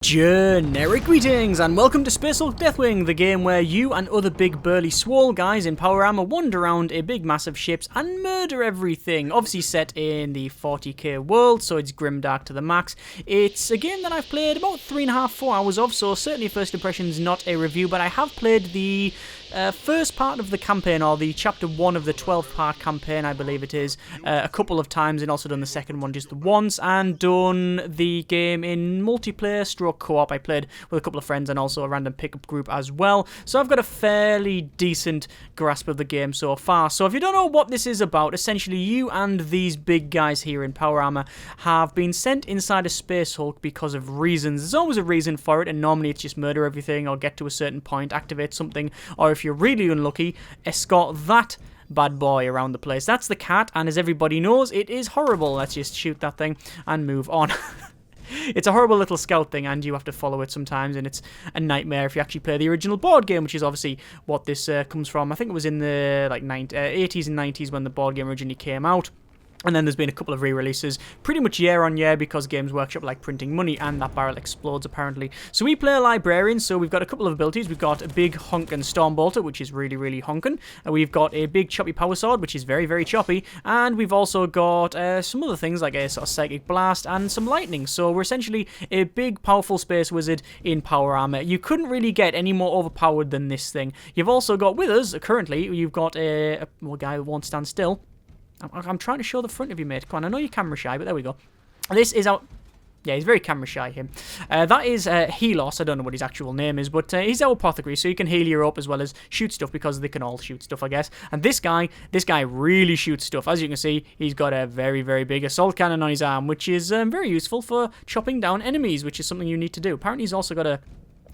Generic greetings and welcome to Space Hulk Deathwing, the game where you and other big burly swole guys in power armor wander around a big massive ships and murder everything. Obviously set in the 40k world, so it's grimdark to the max. It's a game that I've played about 3.5-4 hours of, so certainly first impressions not a review, but I have played the first part of the campaign, or the chapter 1 of the 12-part campaign, I believe it is, a couple of times, and also done the second one just the once, and done the game in multiplayer stroke co-op. I played with a couple of friends and also a random pickup group as well, so I've got a fairly decent grasp of the game so far. So if you don't know what this is about, essentially you and these big guys here in power armor have been sent inside a Space Hulk because of reasons. There's always a reason for it, and normally it's just murder everything or get to a certain point, activate something, or if you're really unlucky, escort that bad boy around the place. That's the cat, and as everybody knows, it is horrible. Let's just shoot that thing and move on. It's a horrible little scout thing, and you have to follow it sometimes, and it's a nightmare if you actually play the original board game, which is obviously what this comes from. I think it was in the 80s and 90s when the board game originally came out. And then there's been a couple of re-releases pretty much year on year because Games Workshop like printing money, and that barrel explodes apparently. So we play a Librarian, so we've got a couple of abilities. We've got a big honkin' Stormbolter, which is really, really honkin'. We've got a big choppy power sword, which is very, very choppy. And we've also got some other things like a sort of psychic blast and some lightning. So we're essentially a big, powerful space wizard in power armor. You couldn't really get any more overpowered than this thing. You've also got with us, currently, you've got a guy who won't stand still. I'm trying to show the front of you, mate. Come on, I know you're camera shy, but there we go. This is our... Yeah, he's very camera shy, him. That is Helos. I don't know what his actual name is, but he's our apothecary, so he can heal you up as well as shoot stuff, because they can all shoot stuff, I guess. And this guy really shoots stuff. As you can see, he's got a very, very big assault cannon on his arm, which is very useful for chopping down enemies, which is something you need to do. Apparently, he's also got a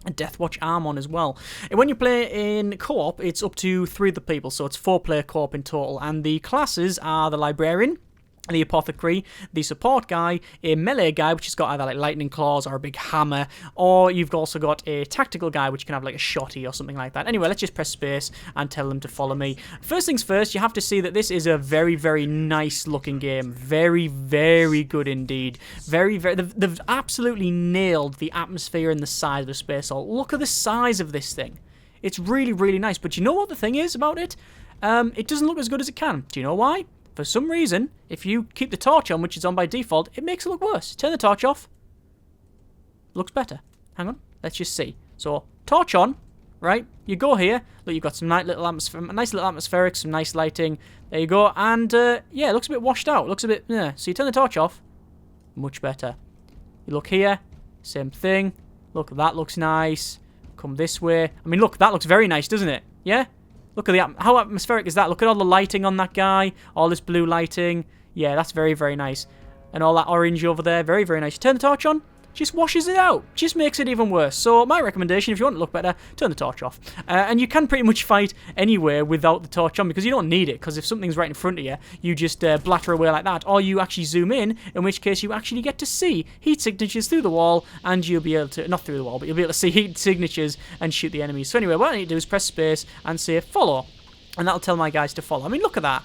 Deathwatch arm on as well. When you play in co-op, it's up to 3 other people, so it's 4-player co-op in total, and the classes are the Librarian, the apothecary, the support guy, a melee guy, which has got either like lightning claws or a big hammer, or you've also got a tactical guy, which can have like a shotty or something like that. Anyway, let's just press space and tell them to follow me. First things first, you have to see that this is a very, very nice looking game. Very, very good indeed. Very, very... They've absolutely nailed the atmosphere and the size of the Space Hulk. Look at the size of this thing. It's really, really nice. But you know what the thing is about it? It doesn't look as good as it can. Do you know why? For some reason, if you keep the torch on, which is on by default, it makes it look worse. Turn the torch off. Looks better. Hang on. Let's just see. So, torch on, right? You go here. Look, you've got some nice little atmospheric, some nice lighting. There you go. And, yeah, it looks a bit washed out. Looks a bit, yeah. So you turn the torch off. Much better. You look here. Same thing. Look, that looks nice. Come this way. I mean, look, that looks very nice, doesn't it? Yeah? Look at how atmospheric is that? Look at all the lighting on that guy. All this blue lighting. Yeah, that's very, very nice. And all that orange over there. Very, very nice. Turn the torch on. Just washes it out. Just makes it even worse. So my recommendation, if you want to look better, turn the torch off. And you can pretty much fight anywhere without the torch on, because you don't need it. Because if something's right in front of you, you just blatter away like that. Or you actually zoom in which case you actually get to see heat signatures through the wall, and you'll be able to... Not through the wall, but you'll be able to see heat signatures and shoot the enemies. So anyway, what I need to do is press space and say follow. And that'll tell my guys to follow. I mean, look at that.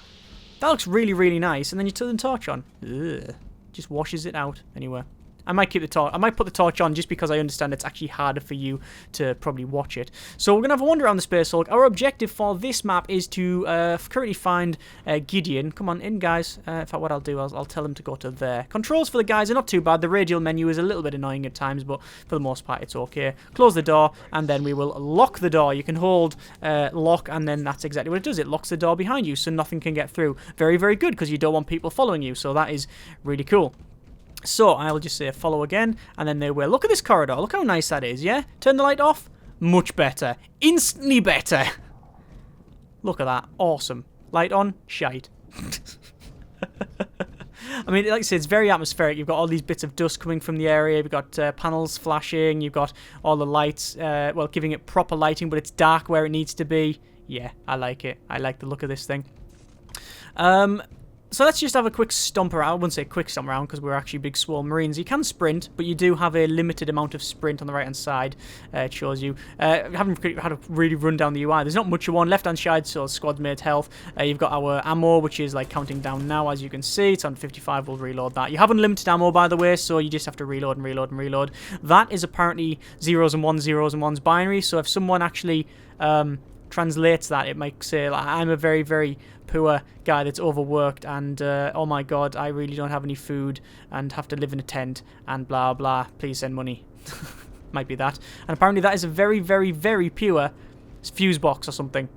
That looks really, really nice. And then you turn the torch on. Ugh. Just washes it out. Anyway. I might keep the torch. I might put the torch on just because I understand it's actually harder for you to probably watch it. So we're gonna have a wander around the Space Hulk. Our objective for this map is to currently find Gideon. Come on in, guys. In fact, what I'll do, I'll tell him to go to there. Controls for the guys are not too bad. The radial menu is a little bit annoying at times, but for the most part, it's okay. Close the door, and then we will lock the door. You can hold lock, and then that's exactly what it does. It locks the door behind you, so nothing can get through. Very, very good, because you don't want people following you. So that is really cool. So, I'll just say follow again, and then they will. Look at this corridor. Look how nice that is, yeah? Turn the light off. Much better. Instantly better. Look at that. Awesome. Light on. Shite. I mean, like I said, it's very atmospheric. You've got all these bits of dust coming from the area. You've got panels flashing. You've got all the lights, well, giving it proper lighting, but it's dark where it needs to be. Yeah, I like it. I like the look of this thing. So let's just have a quick stomp around. I wouldn't say quick stomp around because we're actually big swarm marines. You can sprint, but you do have a limited amount of sprint on the right-hand side. It shows you. I haven't had to really run down the UI. There's not much you want. Left-hand side, so squad mate health. You've got our ammo, which is like counting down now, as you can see. It's on 55. We'll reload that. You have unlimited ammo, by the way, so you just have to reload and reload and reload. That is apparently zeros and ones binary. So if someone actually translates that, it might say, like, I'm a very, very poor guy that's overworked and oh my god, I really don't have any food and have to live in a tent and blah blah, please send money. Might be that. And apparently that is a very, very, very pure fuse box or something.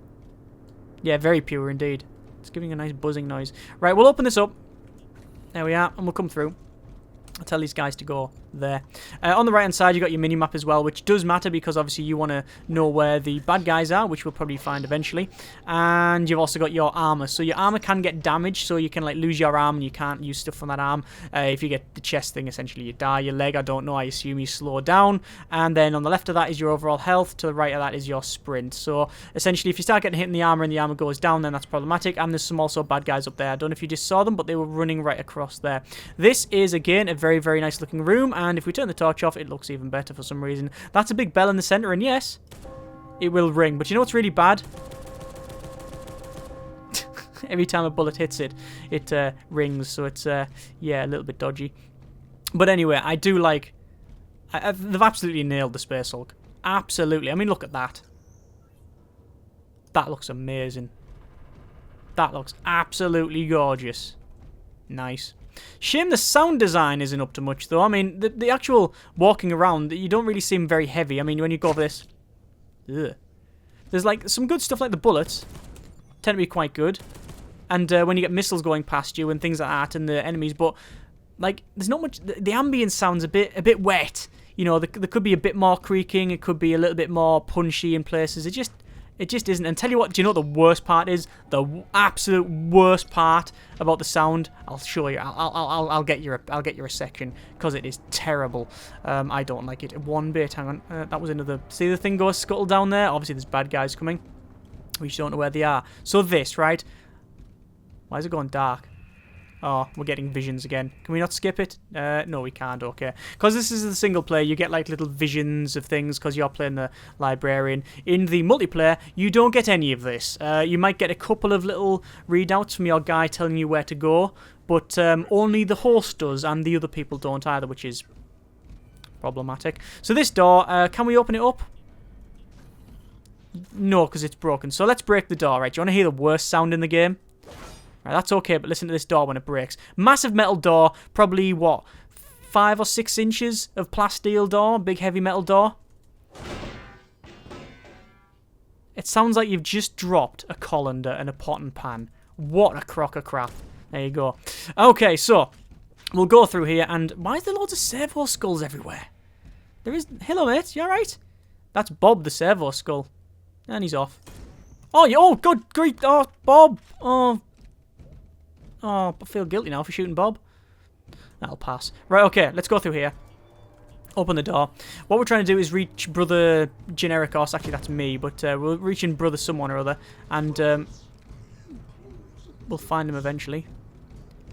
Yeah, very pure indeed. It's giving a nice buzzing noise. Right, we'll open this up. There we are, and we'll come through. I'll tell these guys to go there. On the right hand side, you've got your mini-map as well, which does matter because obviously you want to know where the bad guys are, which we'll probably find eventually. And you've also got your armor. So your armor can get damaged, so you can like lose your arm and you can't use stuff from that arm. If you get the chest thing, essentially you die. Your leg, I don't know, I assume you slow down. And then on the left of that is your overall health. To the right of that is your sprint. So essentially if you start getting hit in the armor and the armor goes down, then that's problematic. And there's some also bad guys up there. I don't know if you just saw them, but they were running right across there. This is, again, a very, very nice looking room. And if we turn the torch off, it looks even better for some reason. That's a big bell in the center, and yes, it will ring. But you know what's really bad? Every time a bullet hits it, it rings. So it's, yeah, a little bit dodgy. But anyway, I do like... they've absolutely nailed the Space Hulk. Absolutely. I mean, look at that. That looks amazing. That looks absolutely gorgeous. Nice. Shame the sound design isn't up to much, though. I mean, the actual walking around, you don't really seem very heavy. I mean, when you go over this... Ugh. There's, like, some good stuff like the bullets. Tend to be quite good. And when you get missiles going past you and things like that and the enemies, but, like, there's not much... The ambience sounds a bit wet. You know, there could be a bit more creaking. It could be a little bit more punchy in places. It just isn't. And tell you what, do you know what the worst part is? The absolute worst part about the sound. I'll show you. I'll get you a section because it is terrible. I don't like it one bit. Hang on, that was another. See the thing goes scuttle down there. Obviously, there's bad guys coming. We just don't know where they are. So this, right? Why is it going dark? Oh, we're getting visions again. Can we not skip it? No, we can't. Okay. Because this is the single player, you get like little visions of things because you're playing the Librarian. In the multiplayer, you don't get any of this. You might get a couple of little readouts from your guy telling you where to go, but only the host does and the other people don't either, which is problematic. So this door, can we open it up? No, because it's broken. So let's break the door, right? Do you want to hear the worst sound in the game? Right, that's okay, but listen to this door when it breaks. Massive metal door, probably, what, 5 or 6 inches of plasteel door, big heavy metal door. It sounds like you've just dropped a colander and a pot and pan. What a crock of crap. There you go. Okay, so, we'll go through here, and why is there loads of servo skulls everywhere? There is... Hello, mate, you alright? That's Bob the servo skull. And he's off. Oh, oh, good grief, oh, Bob, oh... Oh, I feel guilty now for shooting Bob. That'll pass. Right, okay, let's go through here. Open the door. What we're trying to do is reach Brother Genericos. Actually, that's me, but we're reaching Brother someone or other. And we'll find him eventually.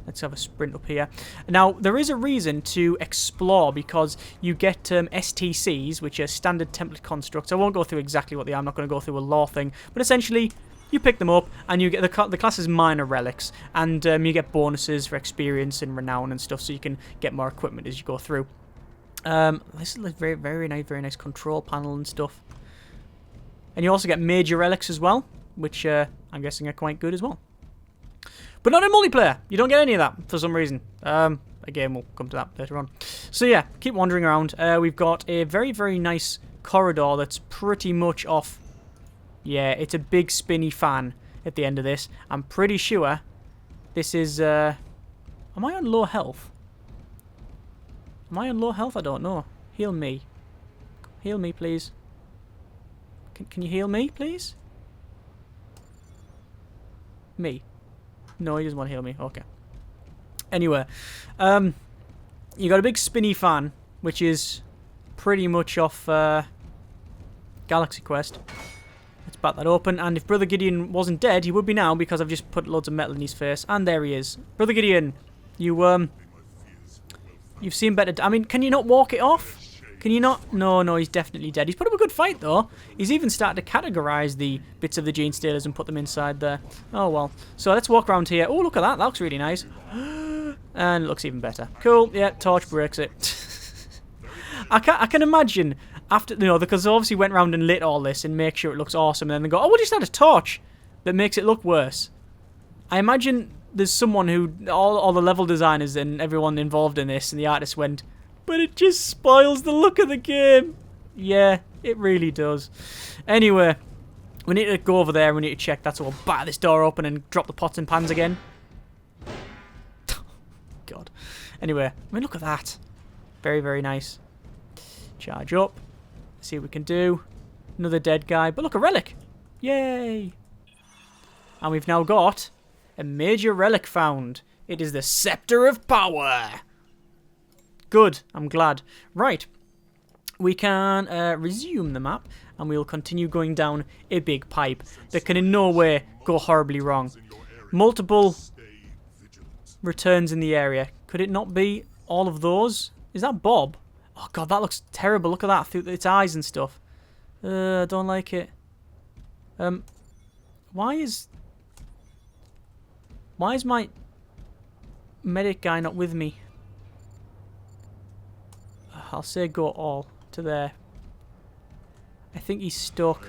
Let's have a sprint up here. Now, there is a reason to explore because you get STCs, which are standard template constructs. I won't go through exactly what they are. I'm not going to go through a lore thing. But essentially... You pick them up, and you get the class is minor relics, and you get bonuses for experience and renown and stuff, so you can get more equipment as you go through. This is a very, very nice control panel and stuff. And you also get major relics as well, which I'm guessing are quite good as well. But not in multiplayer. You don't get any of that for some reason. Again, we'll come to that later on. So yeah, keep wandering around. We've got a very, very nice corridor that's pretty much off. Yeah, it's a big spinny fan at the end of this. I'm pretty sure this is... Am I on low health? Am I on low health? I don't know. Heal me. Heal me, please. Can you heal me, please? Me. No, he doesn't want to heal me. Okay. Anyway. You got a big spinny fan, which is pretty much off Galaxy Quest. Let's bat that open, and if Brother Gideon wasn't dead, he would be now, because I've just put loads of metal in his face. And there he is. Brother Gideon, you've seen better... I mean, can you not walk it off? Can you not? No, he's definitely dead. He's put up a good fight, though. He's even started to categorize the bits of the Genestealers and put them inside there. Oh, well. So let's walk around here. Oh, look at that. That looks really nice. And it looks even better. Cool. Yeah, torch breaks it. I can imagine after, because they obviously went around and lit all this and make sure it looks awesome, and then they go, oh, we'll just add a torch that makes it look worse. I imagine there's someone who, all the level designers and everyone involved in this, and the artists went, but it just spoils the look of the game. Yeah, it really does. Anyway, we need to go over there and we need to check that, so we'll batter this door open and drop the pots and pans again. God. Anyway, I mean, look at that. Very, very nice. Charge up. See what we can do. Another dead guy. But look, a relic. Yay. And we've now got a major relic found. It is the Scepter of Power. Good. I'm glad. Right. We can resume the map, and we will continue going down a big pipe that can in no way go horribly wrong. Multiple returns in the area. Could it not be all of those? Is that Bob? Oh, God, that looks terrible. Look at that through its eyes and stuff. I don't like it. Why is my medic guy not with me? I'll say go all to there. I think he's stuck.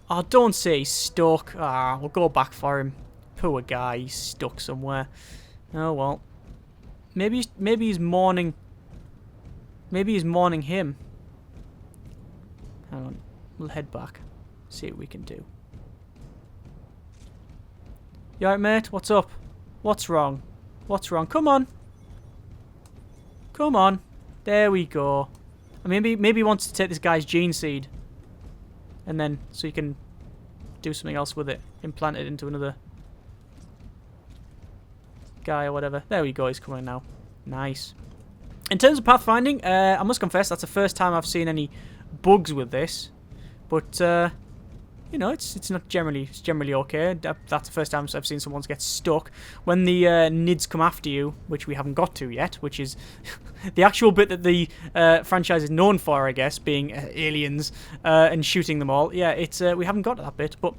Oh, don't say he's stuck. Ah, we'll go back for him. Poor guy, he's stuck somewhere. Oh, well. Maybe he's mourning. Maybe he's mourning him. Hang on. We'll head back. See what we can do. You alright, mate? What's up? What's wrong? What's wrong? Come on. Come on. There we go. Maybe he wants to take this guy's gene seed. And then, so he can do something else with it. Implant it into another guy or whatever. There we go, he's coming now. Nice. In terms of pathfinding, I must confess that's the first time I've seen any bugs with this. But it's not generally okay. That's the first time I've seen someone get stuck. When the NIDs come after you, which we haven't got to yet, which is the actual bit that the franchise is known for, I guess, being aliens and shooting them all. Yeah, it's we haven't got to that bit, but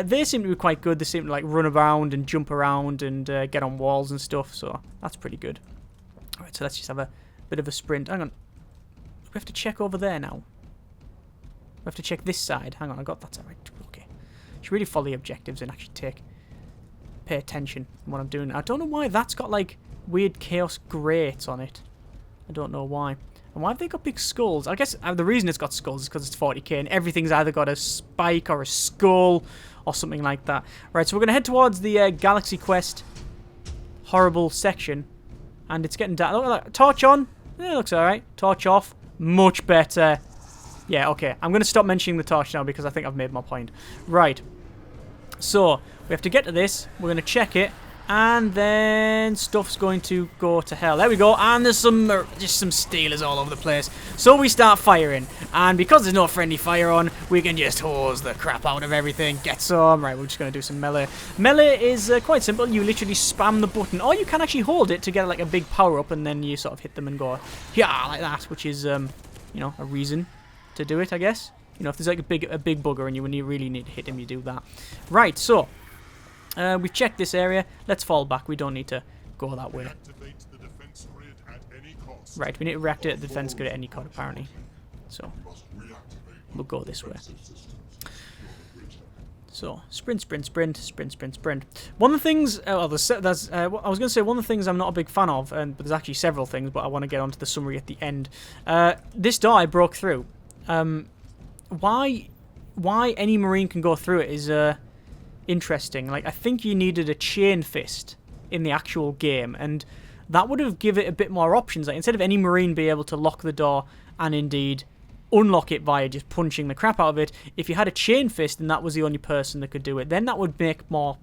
they seem to be quite good. They seem to like run around and jump around and get on walls and stuff, so that's pretty good. All right, so let's just have a bit of a sprint. Hang on, we have to check over there now. We have to check this side. Hang on, I got that side right. Okay. Should really follow the objectives and actually pay attention to what I'm doing. I don't know why that's got like weird chaos grates on it. I don't know why. And why have they got big skulls? I guess the reason it's got skulls is because it's 40k and everything's either got a spike or a skull or something like that. Right, so we're going to head towards the Galaxy Quest horrible section. And it's getting dark. Look at that. Torch on. Yeah, it looks alright. Torch off. Much better. Yeah, okay. I'm going to stop mentioning the torch now because I think I've made my point. Right. So, we have to get to this. We're going to check it. And then stuff's going to go to hell. There we go. And there's just some stealers all over the place. So we start firing. And because there's no friendly fire on, we can just hose the crap out of everything. Get some. Right, we're just going to do some melee. Melee is quite simple. You literally spam the button. Or you can actually hold it to get like a big power up. And then you sort of hit them and go, yeah, like that. Which is, a reason to do it, I guess. If there's like a big bugger and you really need to hit him, you do that. Right, so we've checked this area. Let's fall back. We don't need to go that way. Right, we need to reactivate the defense grid at any cost, apparently. So we'll go this way. So sprint, sprint, sprint, sprint, sprint, sprint. One of the things, I was going to say one of the things I'm not a big fan of, but there's actually several things, but I want to get onto the summary at the end. This door I broke through. Why any Marine can go through it is interesting. Like, I think you needed a chain fist in the actual game, and that would have given it a bit more options. Like, instead of any Marine be able to lock the door and indeed unlock it via just punching the crap out of it, if you had a chain fist and that was the only person that could do it, then that would make more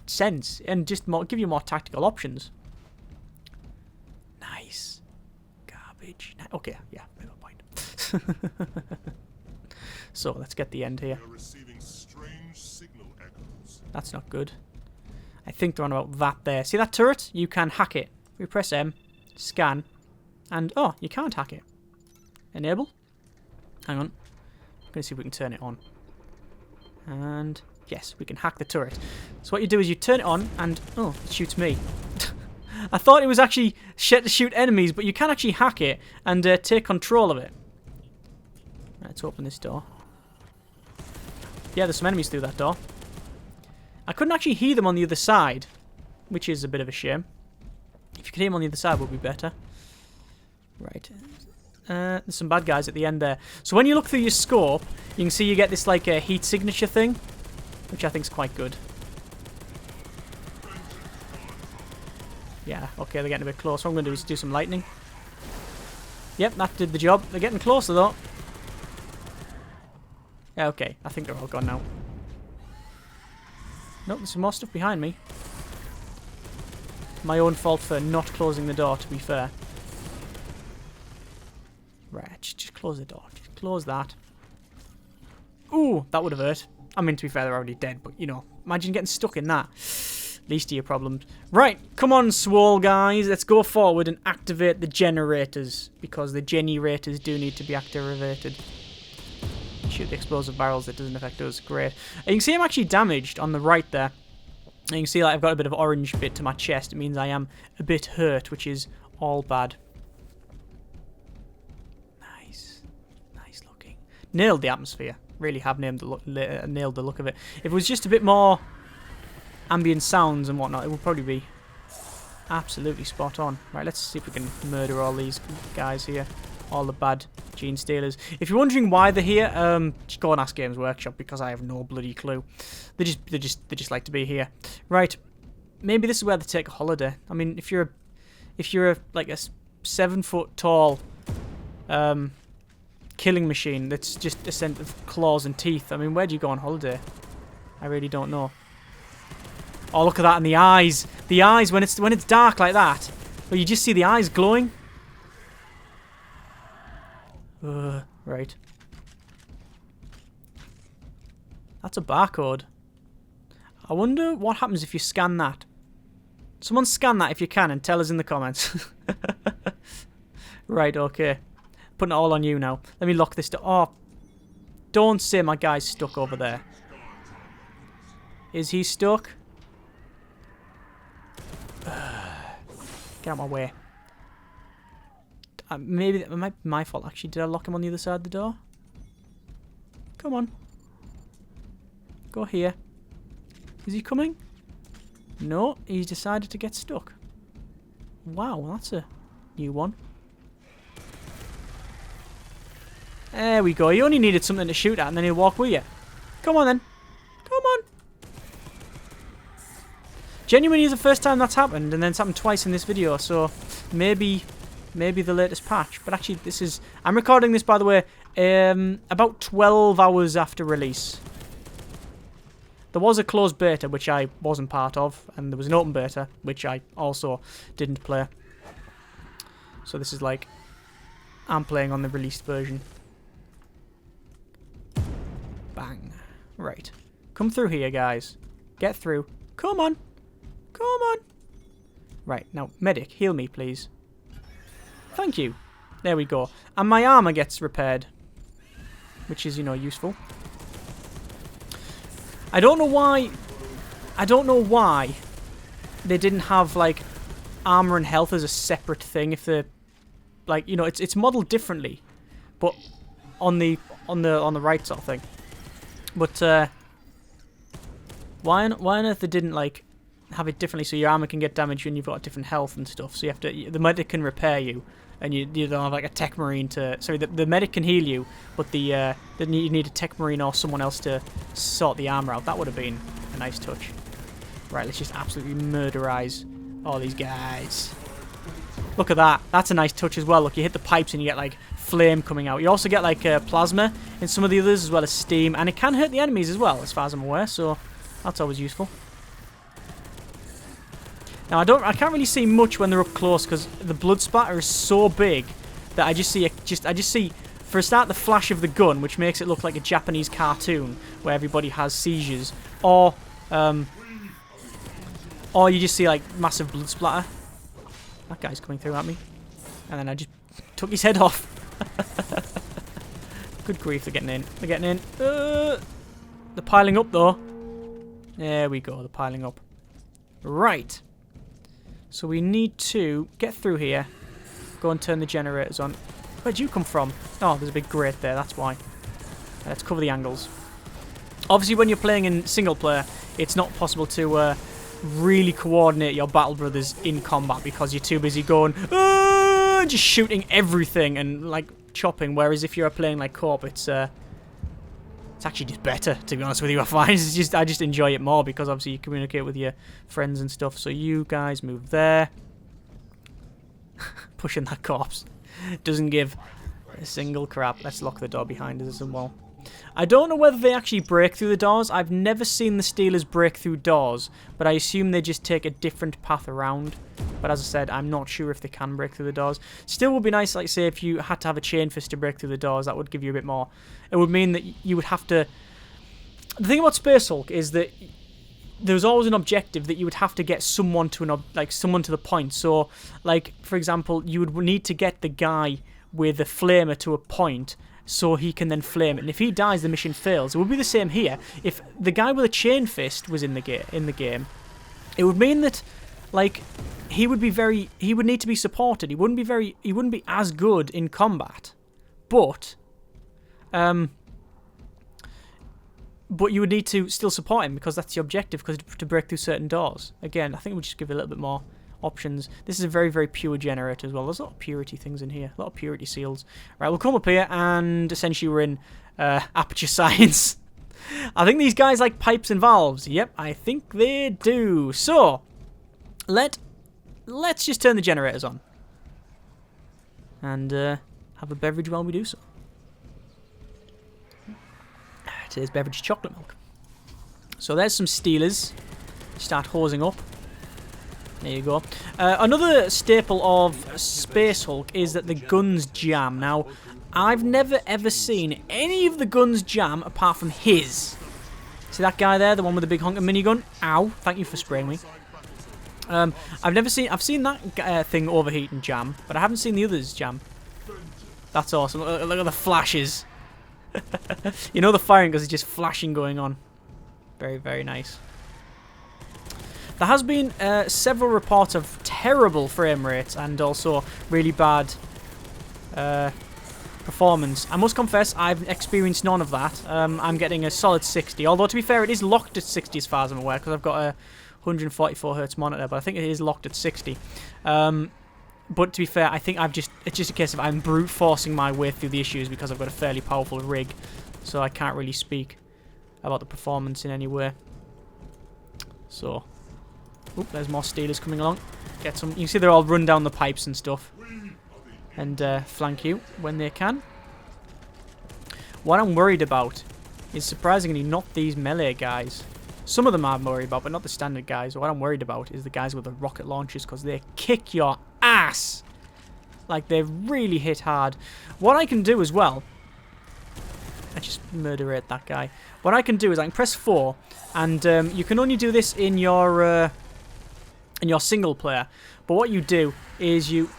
sense and just give you more tactical options. Nice. Garbage. Okay, yeah, made my point. So let's get the end here. That's not good. I think they're on about that there. See that turret? You can hack it. We press M, scan, and oh, you can't hack it. Enable. Hang on. I'm going to see if we can turn it on. And yes, we can hack the turret. So what you do is you turn it on and oh, it shoots me. I thought it was actually set to shoot enemies, but you can actually hack it and take control of it. Let's open this door. Yeah, there's some enemies through that door. I couldn't actually hear them on the other side, which is a bit of a shame. If you could hear them on the other side, it would be better. Right. There's some bad guys at the end there. So when you look through your scope, you can see you get this like a heat signature thing, which I think is quite good. Yeah, okay, they're getting a bit close. What I'm going to do is do some lightning. Yep, that did the job. They're getting closer though. Yeah, okay, I think they're all gone now. Nope, there's some more stuff behind me. My own fault for not closing the door, to be fair. Right, just close the door. Just close that. Ooh, that would have hurt. I mean, to be fair, they're already dead, but, you know, imagine getting stuck in that. Least of your problems. Right, come on, swole guys. Let's go forward and activate the generators, because the generators do need to be activated. Shoot the explosive barrels, it doesn't affect us. Great. You can see I'm actually damaged on the right there. And you can see like, I've got a bit of orange bit to my chest. It means I am a bit hurt, which is all bad. Nice. Nice looking. Nailed the atmosphere. Really have nailed the look of it. If it was just a bit more ambient sounds and whatnot, it would probably be absolutely spot on. Right, let's see if we can murder all these guys here. All the bad Genestealers. If you're wondering why they're here, just go and ask Games Workshop, because I have no bloody clue. They just like to be here. Right, maybe this is where they take a holiday. I mean, if you're like a 7 foot tall killing machine that's just a set of claws and teeth, I mean, where do you go on holiday? I really don't know. Oh, look at that, and the eyes. The eyes when it's dark like that, where you just see the eyes glowing. Right. That's a barcode. I wonder what happens if you scan that. Someone scan that if you can and tell us in the comments. Right, okay. Putting it all on you now. Let me lock this door. Oh, don't say my guy's stuck over there. Is he stuck? Get out of my way. Maybe it might be my fault, actually. Did I lock him on the other side of the door? Come on. Go here. Is he coming? No, he's decided to get stuck. Wow, that's a new one. There we go. You only needed something to shoot at and then he'll walk with you. Come on then. Come on. Genuinely is the first time that's happened, and then it's happened twice in this video, so maybe the latest patch. But actually, this is... I'm recording this, by the way, about 12 hours after release. There was a closed beta, which I wasn't part of, and there was an open beta, which I also didn't play. So this is like... I'm playing on the released version. Bang. Right. Come through here, guys. Get through. Come on. Come on. Right, now, medic, heal me, please. Thank you. There we go. And my armor gets repaired, which is, you know, useful. I don't know why they didn't have, like, armor and health as a separate thing. If they're, like, you know, it's modeled differently, but on the right sort of thing. But why on earth they didn't, like, have it differently so your armor can get damaged when you've got different health and stuff? So you have to, the medic can repair you, and you don't have like a tech marine to. Sorry, the medic can heal you, but then you need a tech marine or someone else to sort the armor out. That would have been a nice touch. Right, let's just absolutely murderize all these guys. Look at that. That's a nice touch as well. Look, you hit the pipes and you get like flame coming out. You also get like plasma in some of the others, as well as steam, and it can hurt the enemies as well, as far as I'm aware. So that's always useful. Now I can't really see much when they're up close because the blood spatter is so big that I just see for a start, the flash of the gun, which makes it look like a Japanese cartoon where everybody has seizures, or you just see like massive blood splatter. That guy's coming through at me, and then I just took his head off. Good grief, they're getting in. They're getting in. They're piling up though. There we go, they're piling up. Right. So we need to get through here. Go and turn the generators on. Where'd you come from? Oh, there's a big grate there, that's why. Let's cover the angles. Obviously, when you're playing in single player, it's not possible to really coordinate your battle brothers in combat because you're too busy going, just shooting everything and like chopping. Whereas if you're playing like co-op, it's actually just better, to be honest with you. I find I just enjoy it more because obviously you communicate with your friends and stuff. So you guys move there. Pushing that corpse doesn't give a single crap. Let's lock the door behind us as well. I don't know whether they actually break through the doors. I've never seen the Stealers break through doors, but I assume they just take a different path around. But as I said, I'm not sure if they can break through the doors. Still would be nice, like say, if you had to have a chain fist to break through the doors, that would give you a bit more. It would mean that you would have to... The thing about Space Hulk is that there's always an objective that you would have to get someone to someone to the point. So, like, for example, you would need to get the guy with a flamer to a point so he can then flame it. And if he dies, the mission fails. It would be the same here. If the guy with a chain fist was in the game, it would mean that, like, he would need to be supported. He wouldn't be as good in combat, but you would need to still support him because that's the objective, because to break through certain doors. Again, I think we'll just give it a little bit more options. This is a very, very pure generator as well. There's a lot of purity things in here. A lot of purity seals. Right, we'll come up here and essentially we're in aperture science. I think these guys like pipes and valves. Yep, I think they do. So, let's just turn the generators on. And have a beverage while we do so. Today's beverage is chocolate milk. So there's some Stealers. Start hosing up. There you go. Another staple of Space Hulk is that the guns jam. Now, I've never ever seen any of the guns jam apart from his. See that guy there, the one with the big honking minigun? Ow! Thank you for spraying me. I've seen that thing overheat and jam, but I haven't seen the others jam. That's awesome. Look at the flashes. You know the firing because it's just flashing going on. Very, very nice. There has been several reports of terrible frame rates and also really bad performance. I must confess, I've experienced none of that. I'm getting a solid 60, although to be fair, it is locked at 60 as far as I'm aware, because I've got a 144Hz monitor, but I think it is locked at 60. But to be fair, I think it's just a case of I'm brute forcing my way through the issues because I've got a fairly powerful rig, so I can't really speak about the performance in any way. So, oop, there's more Stealers coming along. Get some. You can see they're all run down the pipes and stuff, and flank you when they can. What I'm worried about is surprisingly not these melee guys. Some of them I'm worried about, but not the standard guys. What I'm worried about is the guys with the rocket launchers, because they kick your ass. Like, they really hit hard. What I can do as well... I just murderate that guy. What I can do is I can press 4, and you can only do this in your single player. But what you do is you...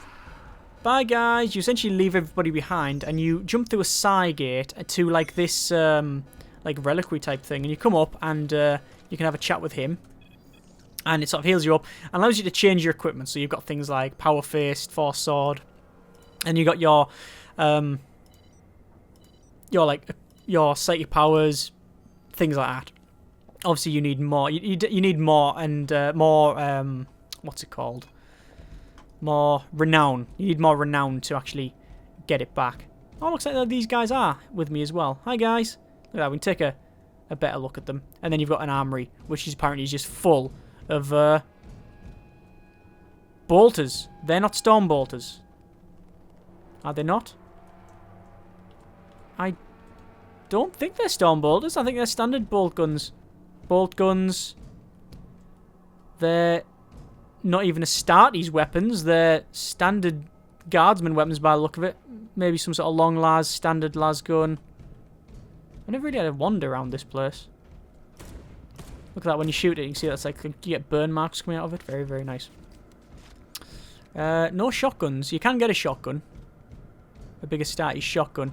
Bye, guys. You essentially leave everybody behind, and you jump through a side gate to, like, this... like reliquary type thing, and you come up and you can have a chat with him, and it sort of heals you up and allows you to change your equipment. So you've got things like power fist, force sword, and you got your psychic powers, things like that. Obviously you need more. You need more and more what's it called? More renown. You need more renown to actually get it back. Oh, looks like these guys are with me as well. Hi guys. Look at that, we can take a better look at them. And then you've got an armory, which is apparently just full of bolters. They're not storm bolters. Are they not? I don't think they're storm bolters. I think they're standard bolt guns. Bolt guns. They're not even Astartes weapons. They're standard guardsman weapons by the look of it. Maybe some sort of long las, standard las gun. I never really had a wander around this place. Look at that, when you shoot it, you can see that's like, you get burn marks coming out of it. Very, very nice. No shotguns. You can get a shotgun. A bigger start is shotgun.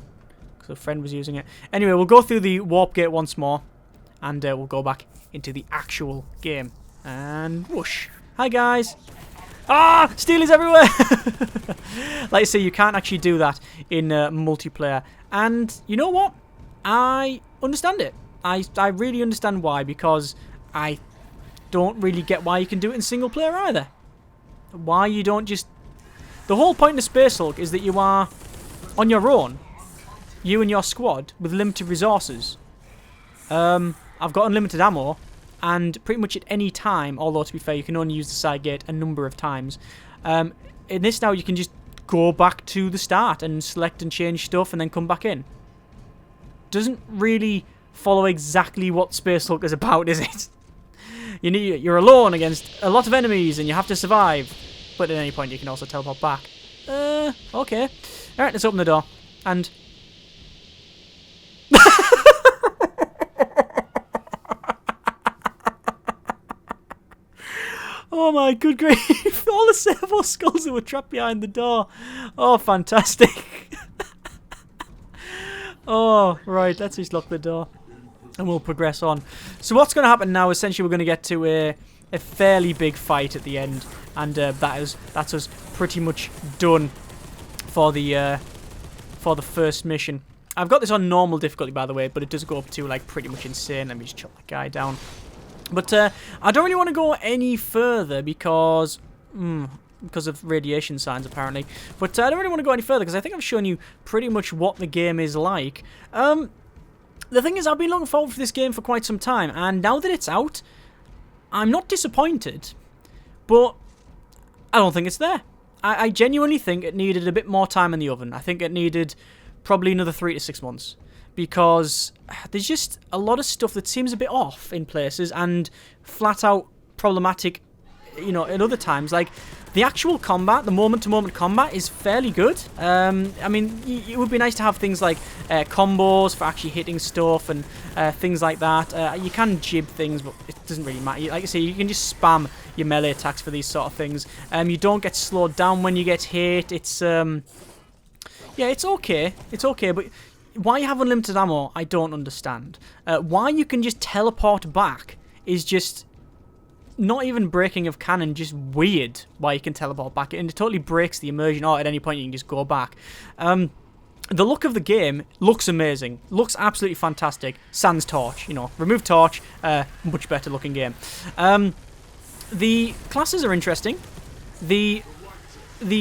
Because a friend was using it. Anyway, we'll go through the warp gate once more. And we'll go back into the actual game. And whoosh. Hi, guys. Ah! Steelers everywhere! Like I say, you can't actually do that in multiplayer. And you know what? I understand it. I really understand why, because I don't really get why you can do it in single player either. Why you don't just... The whole point of Space Hulk is that you are on your own. You and your squad with limited resources. I've got unlimited ammo, and pretty much at any time, although to be fair, you can only use the side gate a number of times. In this now, you can just go back to the start and select and change stuff and then come back in. Doesn't really follow exactly what Space Hulk is about, is it? You're alone against a lot of enemies and you have to survive. But at any point, you can also teleport back. Okay. Alright, let's open the door. And... Oh my good grief. All the servo skulls that were trapped behind the door. Oh, fantastic. Oh, right. Let's just lock the door. And we'll progress on. So what's going to happen now, essentially we're going to get to a fairly big fight at the end. And that's us pretty much done for the first mission. I've got this on normal difficulty, by the way, but it does go up to like pretty much insane. Let me just chop that guy down. But I don't really want to go any further because of radiation signs, apparently. But I don't really want to go any further because I think I've shown you pretty much what the game is like. The thing is, I've been looking forward to this game for quite some time, and now that it's out, I'm not disappointed, but I don't think it's there. I genuinely think it needed a bit more time in the oven. I think it needed probably another 3 to 6 months. Because there's just a lot of stuff that seems a bit off in places and flat out problematic, you know, at other times. Like, the actual combat, the moment-to-moment combat is fairly good. I mean, it would be nice to have things like combos for actually hitting stuff and things like that. You can jib things, but it doesn't really matter. Like I say, you can just spam your melee attacks for these sort of things. You don't get slowed down when you get hit. It's, yeah, it's okay. It's okay, but... Why you have unlimited ammo, I don't understand. Why you can just teleport back is just not even breaking of canon, just weird why you can teleport back. And it totally breaks the immersion, or at any point you can just go back. The look of the game looks amazing. Looks absolutely fantastic. Sans Torch, you know. Remove Torch, much better looking game. The classes are interesting. The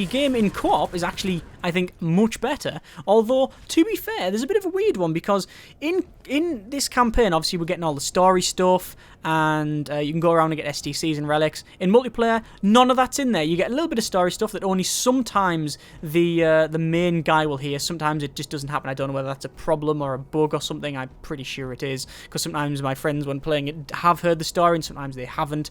game in co-op is actually, I think, much better. Although, to be fair, there's a bit of a weird one because in this campaign, obviously, we're getting all the story stuff and you can go around and get STCs and relics. In multiplayer, none of that's in there. You get a little bit of story stuff that only sometimes the main guy will hear. Sometimes it just doesn't happen. I don't know whether that's a problem or a bug or something. I'm pretty sure it is because sometimes my friends, when playing it, have heard the story and sometimes they haven't.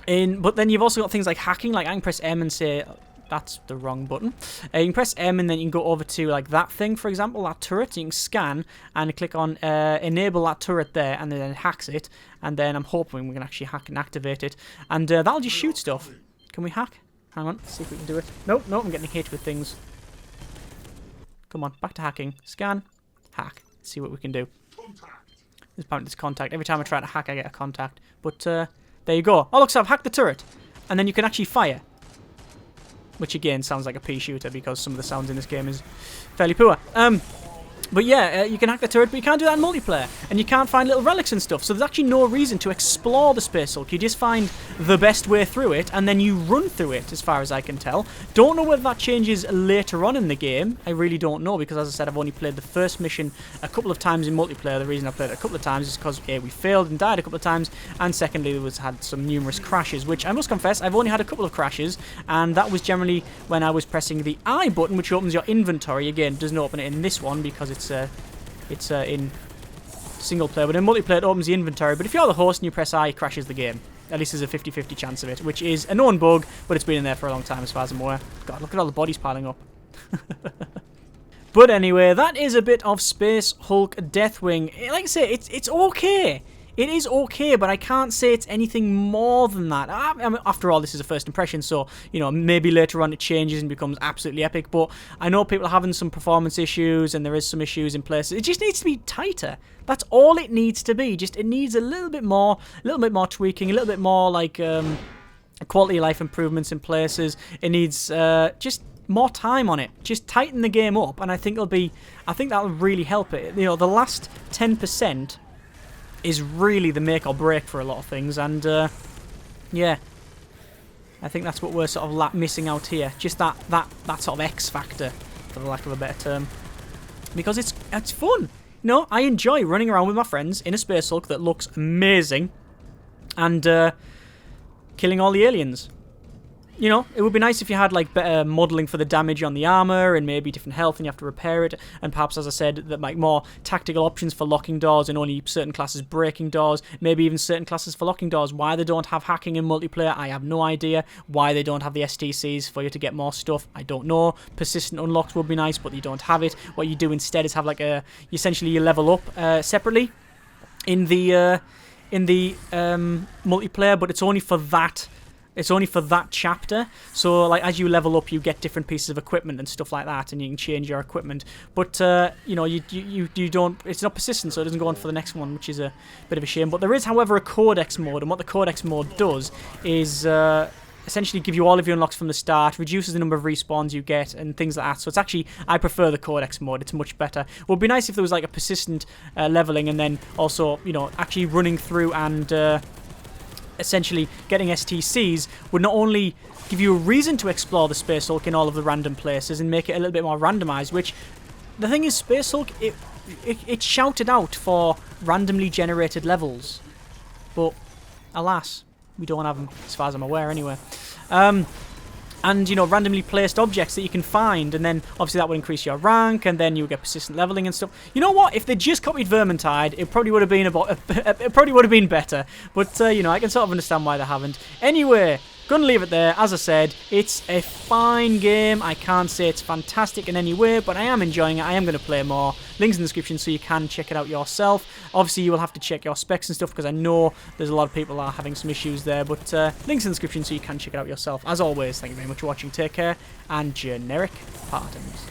But then you've also got things like hacking, like I can press M and say, that's the wrong button. You can press M and then you can go over to like that thing, for example, that turret. You can scan and click on enable that turret there and then it hacks it. And then I'm hoping we can actually hack and activate it. And that'll just shoot stuff. Can we hack? Hang on, see if we can do it. Nope, I'm getting hit with things. Come on, back to hacking. Scan, hack. Let's see what we can do. There's contact. Every time I try to hack, I get a contact. But, there you go. Oh, look, so I've hacked the turret. And then you can actually fire. Which, again, sounds like a pea shooter because some of the sounds in this game is fairly poor. But yeah, you can hack the turret, but you can't do that in multiplayer. And you can't find little relics and stuff. So there's actually no reason to explore the Space Hulk. You just find the best way through it, and then you run through it, as far as I can tell. Don't know whether that changes later on in the game. I really don't know, because as I said, I've only played the first mission a couple of times in multiplayer. The reason I played it a couple of times is because, A, we failed and died a couple of times, and secondly, had some numerous crashes, which I must confess, I've only had a couple of crashes, and that was generally when I was pressing the I button, which opens your inventory. Again, doesn't open it in this one, because it's in single player, but in multiplayer it opens the inventory. But if you're the host and you press I, it crashes the game. At least there's a 50-50 chance of it, which is a known bug, but it's been in there for a long time as far as I'm aware. God, look at all the bodies piling up. But anyway, that is a bit of Space Hulk Deathwing. Like I say, it's okay. It is okay, but I can't say it's anything more than that. I mean, after all, this is a first impression, so, you know, maybe later on it changes and becomes absolutely epic, but I know people are having some performance issues, and there is some issues in places. It just needs to be tighter. That's all it needs to be. Just, it needs a little bit more tweaking, a little bit more, like, quality of life improvements in places. It needs, just more time on it. Just tighten the game up, and I think that'll really help it. You know, the last 10% is really the make or break for a lot of things, and yeah, I think that's what we're sort of missing out here. Just that sort of X factor, for the lack of a better term, because it's fun. You know, I enjoy running around with my friends in a Space Hulk that looks amazing, and killing all the aliens. You know, it would be nice if you had, like, better modelling for the damage on the armour and maybe different health and you have to repair it. And perhaps, as I said, that like more tactical options for locking doors and only certain classes breaking doors. Maybe even certain classes for locking doors. Why they don't have hacking in multiplayer, I have no idea. Why they don't have the STCs for you to get more stuff, I don't know. Persistent unlocks would be nice, but you don't have it. What you do instead is have, like, essentially you level up separately in the multiplayer, but it's only for that. It's only for that chapter, so like as you level up, you get different pieces of equipment and stuff like that, and you can change your equipment. But you know, you don't. It's not persistent, so it doesn't go on for the next one, which is a bit of a shame. But there is, however, a codex mode, and what the codex mode does is essentially give you all of your unlocks from the start, reduces the number of respawns you get, and things like that. So it's actually, I prefer the codex mode. It's much better. It would be nice if there was like a persistent leveling, and then also, you know, actually running through and essentially getting STCs would not only give you a reason to explore the Space Hulk in all of the random places and make it a little bit more randomized, which, the thing is, Space Hulk, it shouted out for randomly generated levels, but alas, we don't have them, as far as I'm aware anyway. And, you know, randomly placed objects that you can find, and then obviously that would increase your rank, and then you would get persistent leveling and stuff. You know what? If they just copied Vermintide, it probably would have been it probably would have been better. But you know, I can sort of understand why they haven't. Anyway, gonna leave it there. As I said, it's a fine game. I can't say it's fantastic in any way, but I am enjoying it. I am going to play more. Links in the description so you can check it out yourself. Obviously, you will have to check your specs and stuff because I know there's a lot of people that are having some issues there, but links in the description so you can check it out yourself. As always, thank you very much for watching. Take care, and generic pardons.